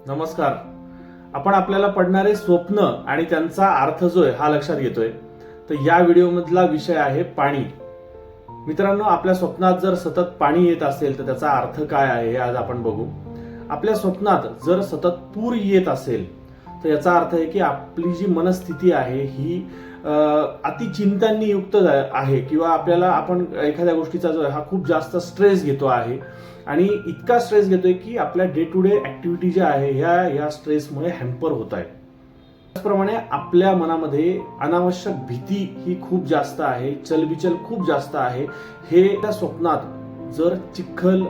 नमस्कार. आपण आपल्याला पडणारे स्वप्न आणि त्यांचा अर्थ जो आहे हा लक्षात घेतोय. तर या व्हिडिओमधला विषय आहे पाणी. मित्रांनो, आपल्या स्वप्नात जर सतत पाणी येत असेल तर त्याचा अर्थ काय आहे हे आज आपण बघू. आपल्या स्वप्नात जर सतत पूर येत असेल तर याचा अर्थ आहे की आपली जी मनस्थिती आहे ही अतिचिंतांनी युक्त आहे, किंवा आपण एखाद्या गोष्टीचा जो आहे हा खूप जास्त स्ट्रेस घेतो आहे आणि इतका स्ट्रेस घेतोय की आपल्या डे टू डे ऍक्टिव्हिटी ज्या आहे ह्या स्ट्रेसमुळे हॅम्पर होत आहे. त्याचप्रमाणे आपल्या मनामध्ये अनावश्यक भीती ही खूप जास्त आहे, चलबिचल खूप जास्त आहे. हे त्या स्वप्नात जर चिखल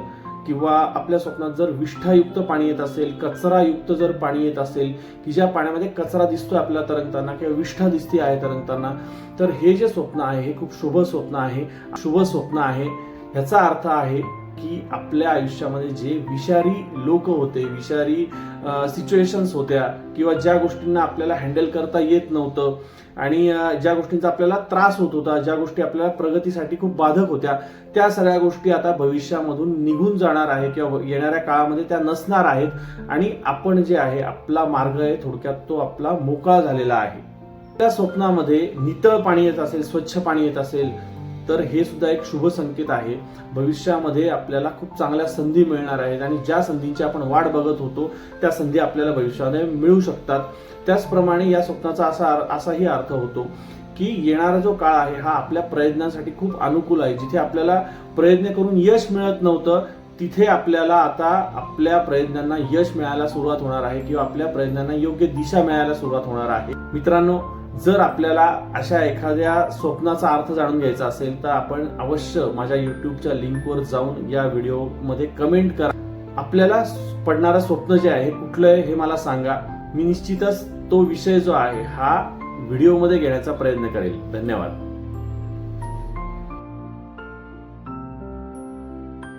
किंवा आपल्या स्वप्नात जर विष्ठायुक्त पाणी येत असेल, कचरायुक्त जर पाणी येत असेल की ज्या पाण्यामध्ये कचरा दिसतोय आपल्याला तरंगताना किंवा विष्ठा दिसते आहे तरंगताना, तर हे जे स्वप्न आहे हे खूप शुभ स्वप्न आहे. शुभ स्वप्न आहे ह्याचा अर्थ आहे की आपल्या आयुष्यामध्ये जे विषारी लोक होते, विषारी सिच्युएशन्स होत्या, किंवा ज्या गोष्टींना आपल्याला हँडल करता येत नव्हतं आणि ज्या गोष्टींचा आपल्याला त्रास होत होता, ज्या गोष्टी आपल्याला प्रगतीसाठी खूप बाधक होत्या, त्या सगळ्या गोष्टी आता भविष्यामधून निघून जाणार आहे किंवा येणाऱ्या काळामध्ये त्या नसणार आहेत आणि आपण जे आहे आपला मार्ग आहे थोडक्यात तो आपला मोकळा झालेला आहे. त्या स्वप्नामध्ये नितळ पाणी येत असेल, स्वच्छ पाणी येत असेल तर हे सुद्धा एक शुभ संकेत आहे. भविष्यामध्ये आपल्याला खूप चांगल्या संधी मिळणार आहेत आणि ज्या संधींची आपण वाट बघत होतो त्या संधी आपल्याला भविष्यामध्ये मिळू शकतात. त्याचप्रमाणे या स्वप्नाचा असाही अर्थ होतो की येणारा जो काळ आहे हा आपल्या प्रयत्नांसाठी खूप अनुकूल आहे. जिथे आपल्याला प्रयत्न करून यश मिळत नव्हतं तिथे आपल्याला आता आपल्या प्रयत्नांना यश मिळायला सुरुवात होणार आहे किंवा आपल्या प्रयत्नांना योग्य दिशा मिळायला सुरुवात होणार आहे. मित्रांनो, जर आपल्याला अशा एखाद्या स्वप्नाचा अर्थ जाणून घ्यायचा असेल तर आपण अवश्य माझ्या युट्यूबच्या लिंकवर जाऊन या व्हिडिओमध्ये कमेंट करा. आपल्याला पडणारं स्वप्न जे आहे कुठलं आहे हे मला सांगा. मी निश्चितच तो विषय जो आहे हा व्हिडिओमध्ये घेण्याचा प्रयत्न करेल. धन्यवाद.